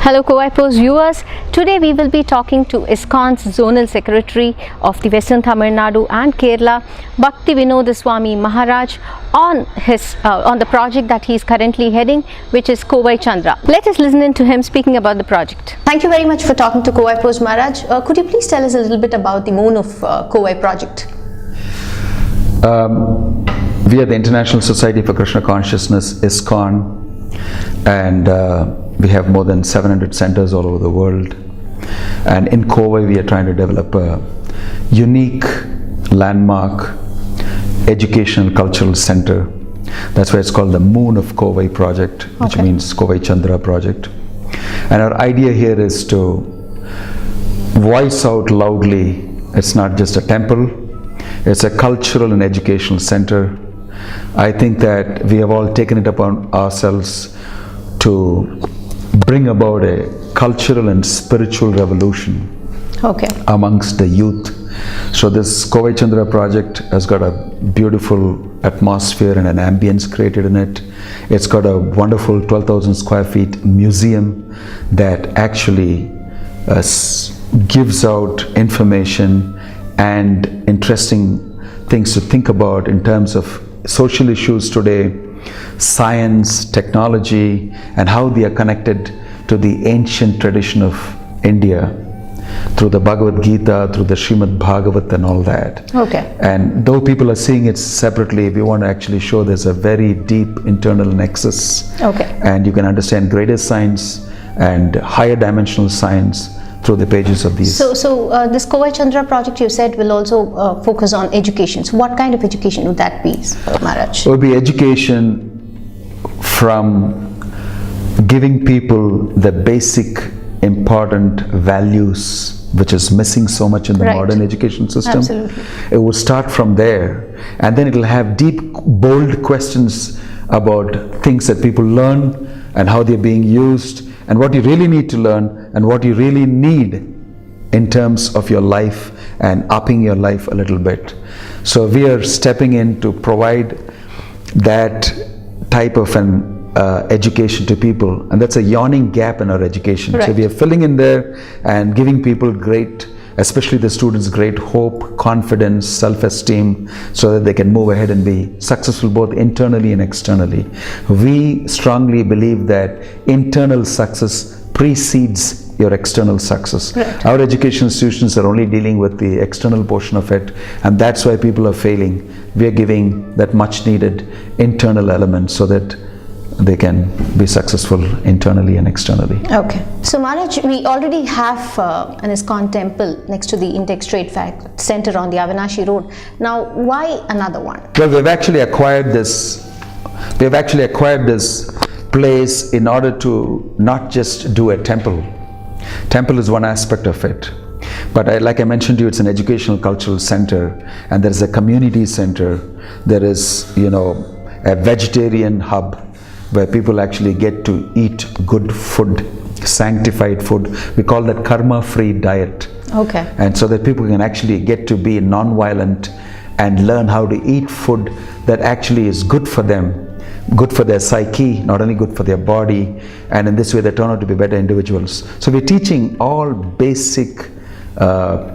Hello Kovai Post viewers, today we will be talking to ISKCON's Zonal Secretary of the Western Tamil Nadu and Kerala, Bhakti Vinoda Swami Maharaj, on the project that he is currently heading, which is Kovai Chandra. Let us listen in to him speaking about the project. Thank you very much for talking to Kovai Post Maharaj. Could you please tell us a little bit about the Moon of Kovai project? We are the International Society for Krishna Consciousness, ISKCON, and we have more than 700 centers all over the world. And in Kovai, we are trying to develop a unique landmark educational cultural center. That's why it's called the Moon of Kovai project, which means Kovai Chandra project. And our idea here is to voice out loudly, it's not just a temple, it's a cultural and educational center. I think that we have all taken it upon ourselves to bring about a cultural and spiritual revolution amongst the youth. So this Kovai Chandra project has got a beautiful atmosphere and an ambience created in it. It's got a wonderful 12,000 square feet museum that actually gives out information and interesting things to think about in terms of social issues today, science, technology, and how they are connected to the ancient tradition of India through the Bhagavad Gita, through the Srimad Bhagavat and all that. And though people are seeing it separately, we want to actually show there's a very deep internal nexus. And you can understand greater science and higher dimensional science through the pages of these. So this Kovai Chandra project, you said, will also focus on education. So what kind of education would that be, Maharaj? It would be education from giving people the basic important values which is missing so much in the modern education system. It will start from there, and then it will have deep, bold questions about things that people learn and how they're being used, and what you really need to learn and what you really need in terms of your life and upping your life a little bit. So we are stepping in to provide that type of an education to people, and that's a yawning gap in our education. So we are filling in there and giving people great, especially the students, great hope, confidence, self-esteem, so that they can move ahead and be successful both internally and externally. We strongly believe that internal success precedes your external success. Our education institutions are only dealing with the external portion of it, and that's why people are failing. We are giving that much needed internal element so that they can be successful internally and externally. So Maharaj, we already have an ISKCON temple next to the Intex Trade Center on the Avinashi Road. Now, why another one? Well, we've actually acquired this place in order to not just do a temple. Temple is one aspect of it. But like I mentioned to you, it's an educational cultural center, and there's a community center. There is, a vegetarian hub where people actually get to eat good food, sanctified food. We call that karma-free diet. And so that people can actually get to be non-violent and learn how to eat food that actually is good for them, good for their psyche, not only good for their body, and in this way they turn out to be better individuals. So we're teaching all basic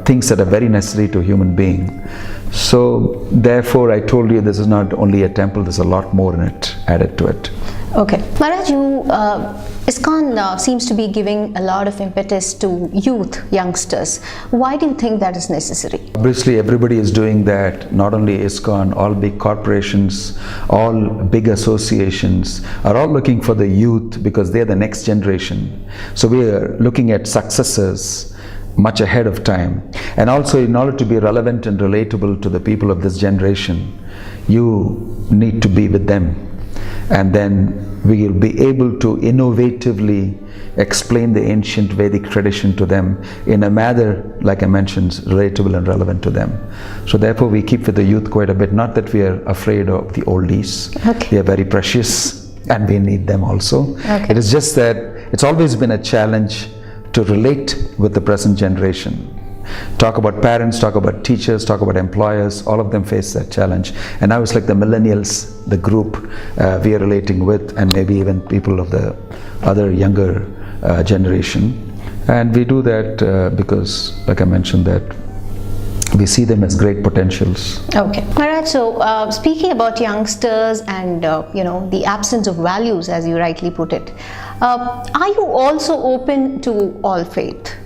things that are very necessary to a human being. So therefore I told you this is not only a temple, there's a lot more in it, added to it. Maharaj, ISKCON seems to be giving a lot of impetus to youth, youngsters. Why do you think that is necessary? Obviously everybody is doing that, not only ISKCON, all big corporations, all big associations are all looking for the youth because they're the next generation. So we are looking at successors much ahead of time. And also, in order to be relevant and relatable to the people of this generation, you need to be with them. And then we will be able to innovatively explain the ancient Vedic tradition to them in a manner, like I mentioned, relatable and relevant to them. So therefore we keep with the youth quite a bit. Not that we are afraid of the oldies. They are very precious and we need them also. It is just that it's always been a challenge to relate with the present generation. Talk about parents, talk about teachers, talk about employers, all of them face that challenge. And now it's like the millennials, the group we are relating with, and maybe even people of the other younger generation. And we do that because, like I mentioned, that we see them as great potentials. Okay. Maharaj, so speaking about youngsters and the absence of values, as you rightly put it, are you also open to all faith?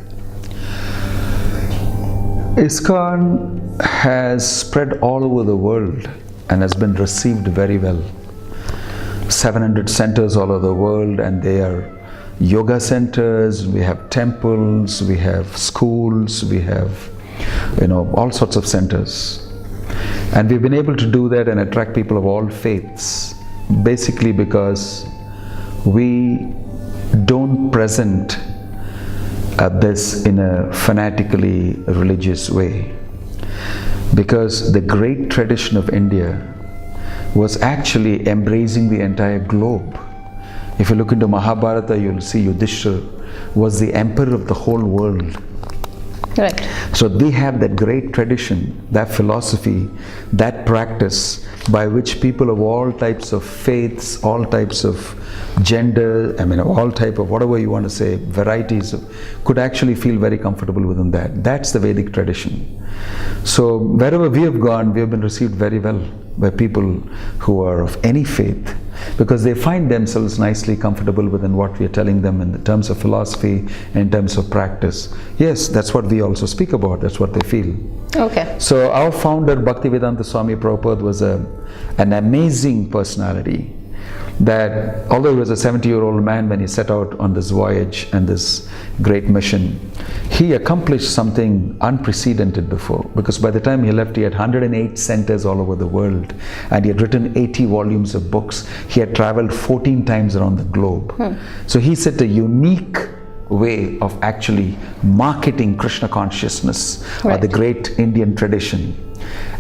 ISKCON has spread all over the world and has been received very well. 700 centers all over the world, and they are yoga centers, we have temples, we have schools, we have all sorts of centers. And we've been able to do that and attract people of all faiths, basically because we don't present this in a fanatically religious way. Because the great tradition of India was actually embracing the entire globe. If you look into Mahabharata, you'll see Yudhishthira was the emperor of the whole world. Right. So they have that great tradition, that philosophy, that practice by which people of all types of faiths, all types of gender, all type of whatever you want to say, varieties, could actually feel very comfortable within that. That's the Vedic tradition. So wherever we have gone, we have been received very well by people who are of any faith, because they find themselves nicely comfortable within what we are telling them in the terms of philosophy, in terms of practice. Yes, that's what we also speak about, that's what they feel. Okay. So our founder, Bhakti Vinoda Swami Prabhupada, was an amazing personality that, although he was a 70-year-old man when he set out on this voyage and this great mission, he accomplished something unprecedented before, because by the time he left, he had 108 centers all over the world, and he had written 80 volumes of books. He had traveled 14 times around the globe. So he set a unique way of actually marketing Krishna consciousness, or the great Indian tradition,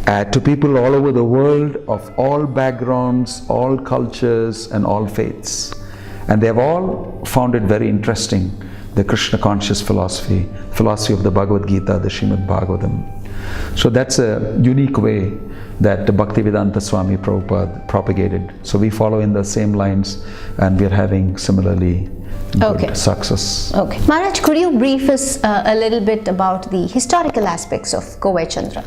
to people all over the world of all backgrounds, all cultures and all faiths. And they have all found it very interesting, the Krishna conscious philosophy of the Bhagavad Gita, the Srimad Bhagavatam. So that's a unique way that the Bhakti Vedanta Swami Prabhupada propagated. So we follow in the same lines, and we are having similarly good success. Okay. Maharaj, could you brief us a little bit about the historical aspects of Kovai Chandra?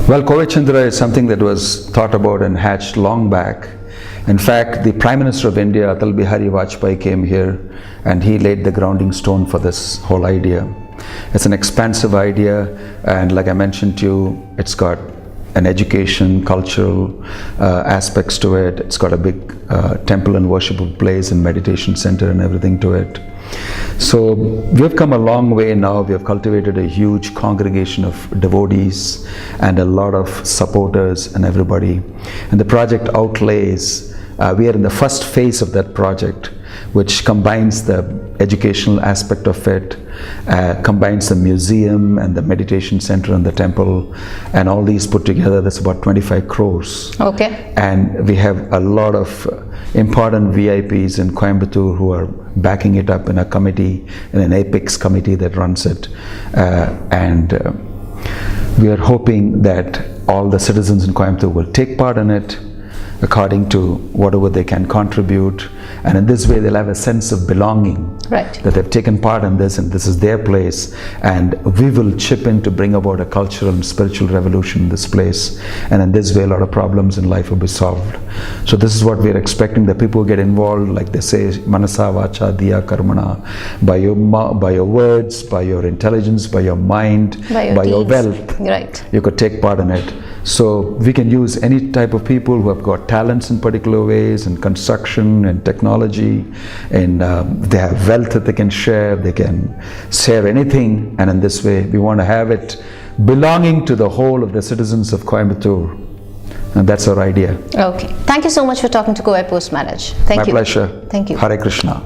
Well, Kovai Chandra is something that was thought about and hatched long back. In fact, the Prime Minister of India, Atal Bihari Vajpayee, came here and he laid the grounding stone for this whole idea. It's an expansive idea, and like I mentioned to you, it's got an education, cultural aspects to it. It's got a big temple and worshipable place and meditation center and everything to it. So we have come a long way now. We have cultivated a huge congregation of devotees and a lot of supporters and everybody. And the project outlays, we are in the first phase of that project, which combines the educational aspect of it, combines the museum and the meditation center and the temple, and all these put together, that's about 25 crores. Okay. And we have a lot of important VIPs in Coimbatore who are backing it up in a committee, in an apex committee that runs it. We are hoping that all the citizens in Coimbatore will take part in it according to whatever they can contribute, and in this way they'll have a sense of belonging, that they've taken part in this and this is their place, and we will chip in to bring about a cultural and spiritual revolution in this place, and in this way a lot of problems in life will be solved. So this is what we are expecting, that people get involved, like they say, manasa vacha diya karmana, by your words, by your intelligence, by your mind, by your wealth, you could take part in it. So we can use any type of people who have got talents in particular ways, in construction and technology, and they have wealth that they can share anything, and in this way we want to have it belonging to the whole of the citizens of Coimbatore, and that's our idea. Okay. Thank you so much for talking to Kovai Post Maharaj. Thank you. My pleasure. Thank you. Hare Krishna.